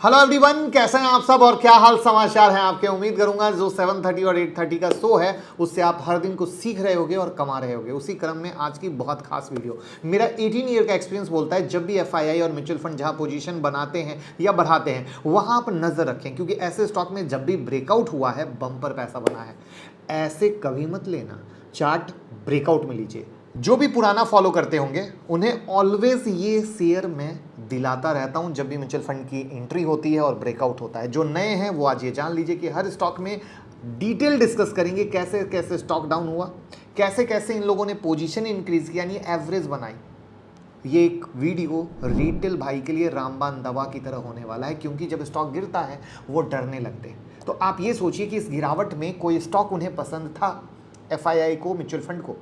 Hello everyone, कैसे हैं आप सब और क्या हाल समाचार हैं आपके। उम्मीद करूंगा जो 7:30 और 8:30 का शो है उससे आप हर दिन कुछ सीख रहे होगे और कमा रहे होगे। उसी क्रम में आज की बहुत खास वीडियो मेरा 18 ईयर का एक्सपीरियंस बोलता है, जब भी एफआईआई और म्यूचुअल फंड जहां पोजीशन बनाते हैं या बढ़ाते हैं वहां आप नजर रखें, क्योंकि ऐसे स्टॉक में जब भी ब्रेकआउट हुआ है बम्पर पैसा बना है। ऐसे कभी मत लेना, चार्ट ब्रेकआउट में लीजिए। जो भी पुराना फॉलो करते होंगे उन्हें ऑलवेज ये शेयर मैं दिलाता रहता हूं जब भी म्यूचुअल फंड की एंट्री होती है और ब्रेकआउट होता है। जो नए हैं वो आज ये जान लीजिए कि हर स्टॉक में डिटेल डिस्कस करेंगे, कैसे कैसे स्टॉक डाउन हुआ, कैसे कैसे इन लोगों ने पोजीशन इंक्रीज किया, यानी एवरेज बनाई। ये एक वीडियो रिटेल भाई के लिए रामबाण दवा की तरह होने वाला है, क्योंकि जब स्टॉक गिरता है वो डरने लगते हैं। तो आप ये सोचिए कि इस गिरावट में कोई स्टॉक उन्हें पसंद था, एफआईआई को, म्यूचुअल फंड को,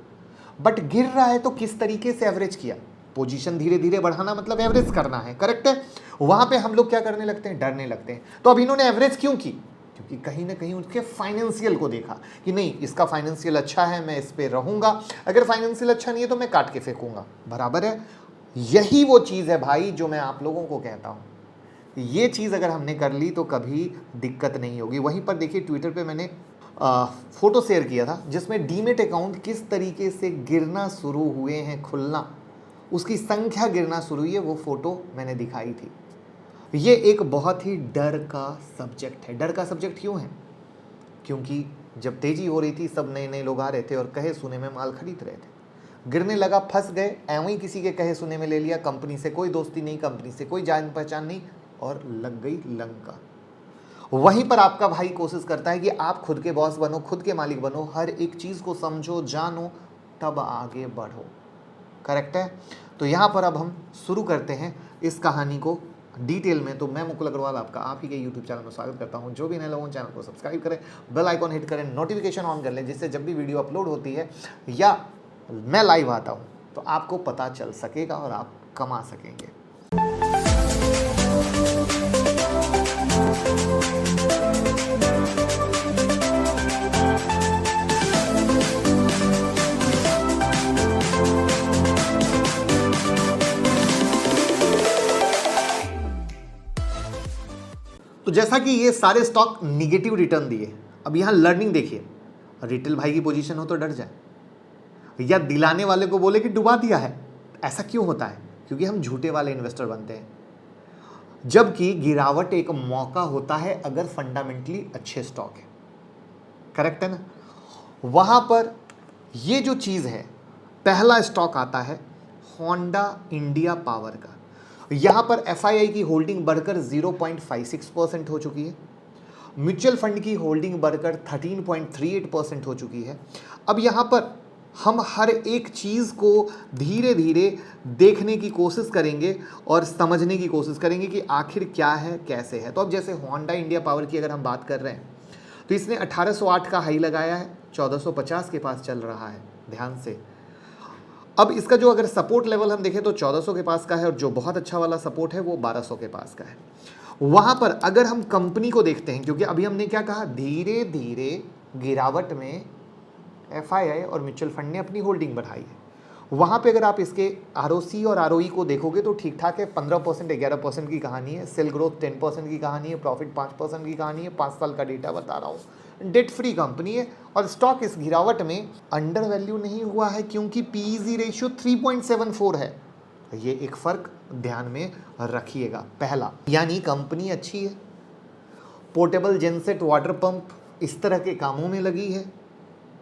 बट गिर रहा है तो किस तरीके से एवरेज किया। पोजीशन धीरे धीरे बढ़ाना मतलब एवरेज करना है, करेक्ट है। वहां पे हम लोग क्या करने लगते हैं, डरने लगते हैं। तो अब इन्होंने एवरेज क्यों की? क्योंकि कहीं ना कहीं उनके फाइनेंशियल को देखा कि नहीं, इसका फाइनेंशियल अच्छा है, मैं इस पे रहूंगा, अगर फाइनेंशियल अच्छा नहीं है तो मैं काट के फेंकूंगा, बराबर है। यही वो चीज है भाई जो मैं आप लोगों को कहता हूं। ये चीज अगर हमने कर ली तो कभी दिक्कत नहीं होगी। वहीं पर देखिए, ट्विटर पे मैंने फोटो शेयर किया था जिसमें डीमेट अकाउंट किस तरीके से गिरना शुरू हुए हैं, खुलना, उसकी संख्या गिरना शुरू हुई है, वो फोटो मैंने दिखाई थी। ये एक बहुत ही डर का सब्जेक्ट है। डर का सब्जेक्ट क्यों है? क्योंकि जब तेजी हो रही थी सब नए नए लोग आ रहे थे और कहे सुने में माल खरीद रहे थे। गिरने लगा, फंस गए, एवं ही किसी के कहे सुने में ले लिया, कंपनी से कोई दोस्ती नहीं, कंपनी से कोई जान पहचान नहीं, और लग गई लंका। वहीं पर आपका भाई कोशिश करता है कि आप खुद के बॉस बनो, खुद के मालिक बनो, हर एक चीज को समझो, जानो, तब आगे बढ़ो, करेक्ट है। तो यहां पर अब हम शुरू करते हैं इस कहानी को डिटेल में। तो मैं मुकुल अग्रवाल आपका आप ही के यूट्यूब चैनल में स्वागत करता हूं। जो भी नए लोगों चैनल को सब्सक्राइब करें, बेल आइकॉन हिट करें, नोटिफिकेशन ऑन कर लें, जिससे जब भी वीडियो अपलोड होती है या मैं लाइव आता हूं तो आपको पता चल सकेगा और आप कमा सकेंगे। तो जैसा कि ये सारे स्टॉक निगेटिव रिटर्न दिए, अब यहां लर्निंग देखिए। रिटेल भाई की पोजीशन हो तो डर जाए, या दिलाने वाले को बोले कि डुबा दिया है। ऐसा क्यों होता है? क्योंकि हम झूठे वाले इन्वेस्टर बनते हैं, जबकि गिरावट एक मौका होता है अगर फंडामेंटली अच्छे स्टॉक है, करेक्ट है ना। वहां पर ये जो चीज है, पहला स्टॉक आता है होंडा इंडिया पावर का। यहां पर एफआईआई की होल्डिंग बढ़कर 0.56% हो चुकी है, म्यूचुअल फंड की होल्डिंग बढ़कर 13.38% हो चुकी है। अब यहां पर हम हर एक चीज को धीरे धीरे देखने की कोशिश करेंगे और समझने की कोशिश करेंगे कि आखिर क्या है, कैसे है। तो अब जैसे होंडा इंडिया पावर की अगर हम बात कर रहे हैं तो इसने 1808 का हाई लगाया है, 1450 के पास चल रहा है, ध्यान से। अब इसका जो अगर सपोर्ट लेवल हम देखें तो 1400 के पास का है, और जो बहुत अच्छा वाला सपोर्ट है वो 1200 के पास का है। वहां पर अगर हम कंपनी को देखते हैं, क्योंकि अभी हमने क्या कहा, धीरे धीरे गिरावट में एफआईआई और म्यूचुअल फंड ने अपनी होल्डिंग बढ़ाई है। वहां पे अगर आप इसके आरओसी और आरओई को देखोगे तो ठीक ठाक है। 15% 11% की कहानी है, सेल ग्रोथ 10% की कहानी है, प्रॉफिट 5% की कहानी है। 5 साल का डेटा बता रहा हूँ, डेट फ्री कंपनी है। और स्टॉक इस गिरावट में अंडर वैल्यू नहीं हुआ है, क्योंकि पीईजी रेशियो 3.74 है। ये एक फर्क ध्यान में रखिएगा, पहला, यानी कंपनी अच्छी है, पोर्टेबल जेनसेट, वाटर पंप, इस तरह के कामों में लगी है।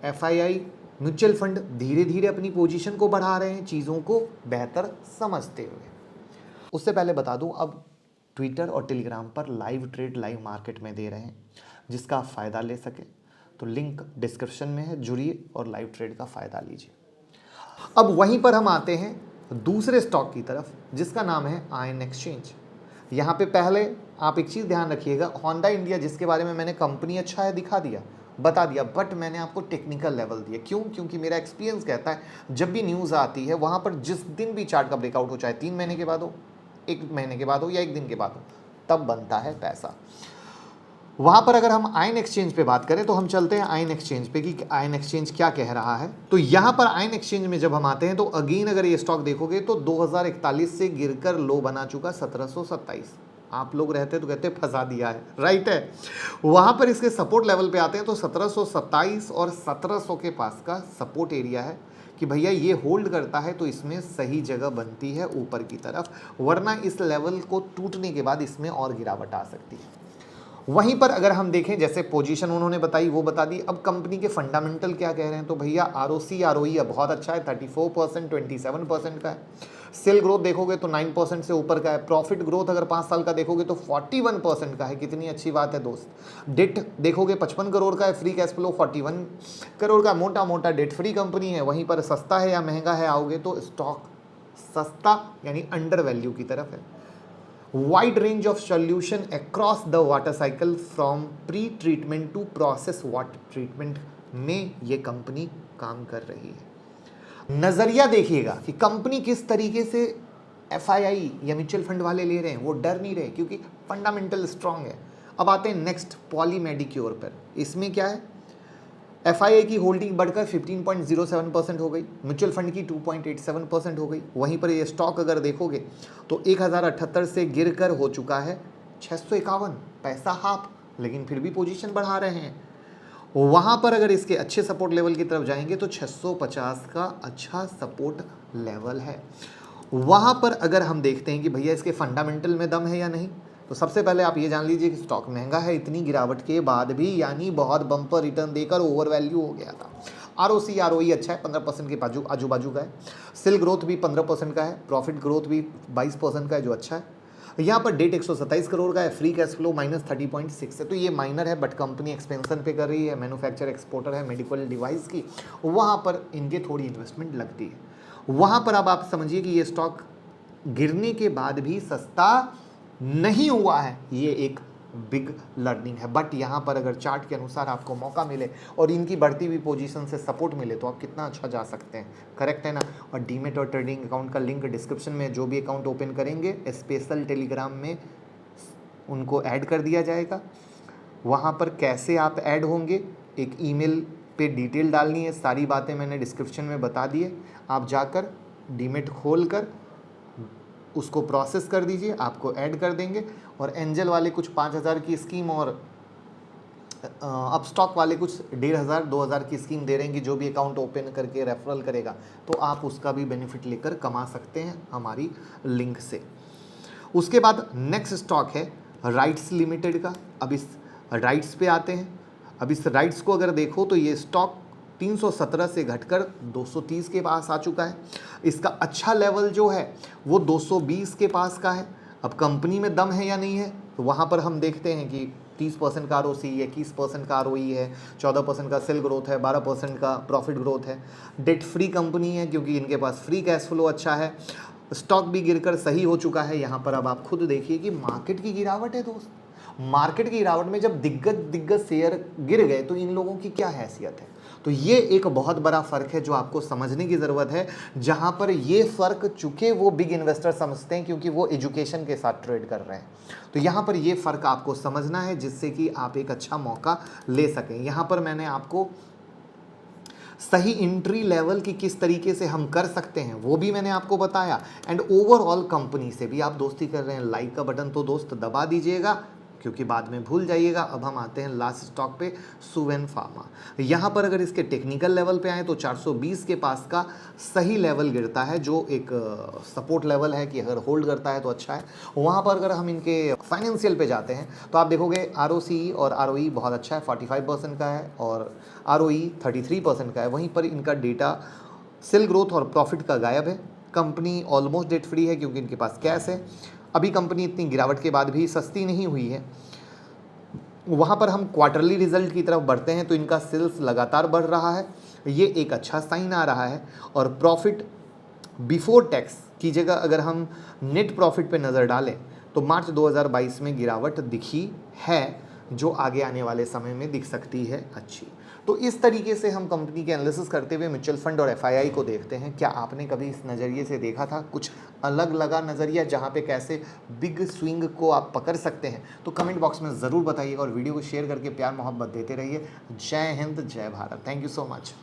एफआईआई, म्यूचुअल फंड धीरे धीरे अपनी पोजीशन को बढ़ा रहे हैं, चीज़ों को बेहतर समझते हुए। उससे पहले बता दूं, अब ट्विटर और टेलीग्राम पर लाइव ट्रेड लाइव मार्केट में दे रहे हैं, जिसका आप फ़ायदा ले सके तो लिंक डिस्क्रिप्शन में है, जुड़िए और लाइव ट्रेड का फ़ायदा लीजिए। अब वहीं पर हम आते हैं दूसरे स्टॉक की तरफ, जिसका नाम है आयन एक्सचेंज। यहाँ पे पहले आप एक चीज़ ध्यान रखिएगा, होंडा इंडिया जिसके बारे में मैंने कंपनी अच्छा है दिखा दिया, बता दिया, बट मैंने आपको टेक्निकल लेवल दिया। क्यों? क्योंकि मेरा एक्सपीरियंस कहता है जब भी न्यूज़ आती है वहाँ पर जिस दिन भी चार्ट का ब्रेकआउट हो, चाहे 3 महीने के बाद हो, 1 महीने के बाद हो या 1 दिन के बाद हो, तब बनता है पैसा। वहाँ पर अगर हम आयन एक्सचेंज पे बात करें तो हम चलते हैं आयन एक्सचेंज पे कि आयन एक्सचेंज क्या कह रहा है। तो यहाँ पर आयन एक्सचेंज में जब हम आते हैं तो अगेन अगर ये स्टॉक देखोगे तो 2041 से गिरकर लो बना चुका 1727। आप लोग रहते तो कहते फंसा दिया है, राइट है। वहाँ पर इसके सपोर्ट लेवल पे आते हैं तो 1727 और 1700 के पास का सपोर्ट एरिया है कि भैया ये होल्ड करता है तो इसमें सही जगह बनती है ऊपर की तरफ, वरना इस लेवल को टूटने के बाद इसमें और गिरावट आ सकती है। वहीं पर अगर हम देखें, जैसे पोजीशन उन्होंने बताई वो बता दी, अब कंपनी के फंडामेंटल क्या कह रहे हैं, तो भैया आरओसी आरओई बहुत अच्छा है, 34% 27% का है। सेल ग्रोथ देखोगे तो 9% से ऊपर का है। प्रॉफिट ग्रोथ अगर 5 साल का देखोगे तो 41% का है। कितनी अच्छी बात है दोस्त। डेट देखोगे 55 करोड़ का है, फ्री कैश फ्लो 41 करोड़ का, मोटा मोटा डेट फ्री कंपनी है। वहीं पर सस्ता है या महंगा है आओगे तो स्टॉक सस्ता यानी अंडर वैल्यू की तरफ है। Wide range of solution across the water cycle from pre treatment to process water treatment में ये कंपनी काम कर रही है। नजरिया देखिएगा कि कंपनी किस तरीके से एफआईआई या म्यूचुअल फंड वाले ले रहे हैं, वो डर नहीं रहे क्योंकि फंडामेंटल स्ट्रांग है। अब आते हैं नेक्स्ट पॉली मेडिक्योर पर। इसमें क्या है, एफआईआई की होल्डिंग बढ़कर 15.07% हो गई, म्यूचुअल फंड की 2.87% हो गई। वहीं पर ये स्टॉक अगर देखोगे तो 1078 से गिरकर हो चुका है 651, पैसा हाफ, लेकिन फिर भी पोजीशन बढ़ा रहे हैं। वहाँ पर अगर इसके अच्छे सपोर्ट लेवल की तरफ जाएंगे तो 650 का अच्छा सपोर्ट लेवल है। वहाँ पर अगर हम देखते हैं कि भैया इसके फंडामेंटल में दम है या नहीं, तो सबसे पहले आप ये जान लीजिए कि स्टॉक महंगा है इतनी गिरावट के बाद भी, यानी बहुत बम्पर रिटर्न देकर ओवर वैल्यू हो गया था। आरओसी आरओई अच्छा है, 15% के आजू बाजू का है। सेल ग्रोथ भी 15% का है, प्रॉफिट ग्रोथ भी 22% का है जो अच्छा है। यहाँ पर डेट 127 करोड़ का है, फ्री कैश फ्लो -30.6 है। तो ये माइनर है बट कंपनी एक्सपेंशन पे कर रही है, मैन्युफैक्चर एक्सपोर्टर है मेडिकल डिवाइस की, वहाँ पर इनके थोड़ी इन्वेस्टमेंट लगती है। वहाँ पर अब आप समझिए कि ये स्टॉक गिरने के बाद भी सस्ता नहीं हुआ है, ये एक बिग लर्निंग है। बट यहाँ पर अगर चार्ट के अनुसार आपको मौका मिले और इनकी बढ़ती हुई पोजीशन से सपोर्ट मिले तो आप कितना अच्छा जा सकते हैं, करेक्ट है ना। और डीमेट और ट्रेडिंग अकाउंट का लिंक डिस्क्रिप्शन में, जो भी अकाउंट ओपन करेंगे स्पेशल टेलीग्राम में उनको ऐड कर दिया जाएगा। वहाँ पर कैसे आप ऐड होंगे, एक ईमेल पे डिटेल डालनी है, सारी बातें मैंने डिस्क्रिप्शन में बता दी है। आप जाकर डीमेट खोल कर उसको प्रोसेस कर दीजिए, आपको ऐड कर देंगे। और एंजल वाले कुछ 5000 की स्कीम और अपस्टॉक वाले कुछ 1500 2000 की स्कीम दे रहे हैं कि जो भी अकाउंट ओपन करके रेफरल करेगा तो आप उसका भी बेनिफिट लेकर कमा सकते हैं हमारी लिंक से। उसके बाद नेक्स्ट स्टॉक है राइट्स लिमिटेड का। अब इस राइट्स पे आते हैं। अब इस राइट्स को अगर देखो तो ये स्टॉक 317 से घटकर 230 के पास आ चुका है। इसका अच्छा लेवल जो है वो 220 के पास का है। अब कंपनी में दम है या नहीं है, तो वहाँ पर हम देखते हैं कि 30% का आरओसी है, 21% का आरओई है, 14% का सेल ग्रोथ है, 12% का प्रॉफिट ग्रोथ है। डेट फ्री कंपनी है क्योंकि इनके पास फ्री कैश फ्लो अच्छा है। स्टॉक भी गिरकर सही हो चुका है। यहाँ पर अब आप खुद देखिए कि मार्केट की गिरावट है दोस्त। मार्केट की गिरावट में जब दिग्गज शेयर गिर गए तो इन लोगों की क्या हैसियत है। तो ये एक बहुत बड़ा फ़र्क है जो आपको समझने की ज़रूरत है, जहाँ पर ये फ़र्क चूँकि वो बिग इन्वेस्टर समझते हैं क्योंकि वो एजुकेशन के साथ ट्रेड कर रहे हैं। तो यहाँ पर ये फ़र्क आपको समझना है जिससे कि आप एक अच्छा मौका ले सकें। यहाँ पर मैंने आपको सही एंट्री लेवल की किस तरीके से हम कर सकते हैं वो भी मैंने आपको बताया। एंड ओवरऑल कंपनी से भी आप दोस्ती कर रहे हैं, लाइक का बटन तो दोस्त दबा दीजिएगा क्योंकि बाद में भूल जाइएगा। अब हम आते हैं लास्ट स्टॉक पे, सुवेन फार्मा। यहाँ पर अगर इसके टेक्निकल लेवल पे आए तो 420 के पास का सही लेवल गिरता है जो एक सपोर्ट लेवल है कि अगर होल्ड करता है तो अच्छा है। वहाँ पर अगर हम इनके फाइनेंशियल पे जाते हैं तो आप देखोगे आरओसी और आरओई बहुत अच्छा है, 45% का है और आरओई 33% का है। वहीं पर इनका डेटा सेल ग्रोथ और प्रॉफिट का गायब है। कंपनी ऑलमोस्ट डेट फ्री है क्योंकि इनके पास कैश है। अभी कंपनी इतनी गिरावट के बाद भी सस्ती नहीं हुई है। वहाँ पर हम क्वार्टरली रिजल्ट की तरफ बढ़ते हैं तो इनका सेल्स लगातार बढ़ रहा है, ये एक अच्छा साइन आ रहा है। और प्रॉफिट बिफोर टैक्स की जगह अगर हम नेट प्रॉफिट पे नज़र डालें तो मार्च 2022 में गिरावट दिखी है जो आगे आने वाले समय में दिख सकती है अच्छी। तो इस तरीके से हम कंपनी के एनालिसिस करते हुए म्यूचुअल फंड और एफआईआई को देखते हैं। क्या आपने कभी इस नज़रिए से देखा था, कुछ अलग लगा नज़रिया जहाँ पे कैसे बिग स्विंग को आप पकड़ सकते हैं? तो कमेंट बॉक्स में ज़रूर बताइएगा और वीडियो को शेयर करके प्यार मोहब्बत देते रहिए। जय हिंद, जय Bharat. Thank you so much.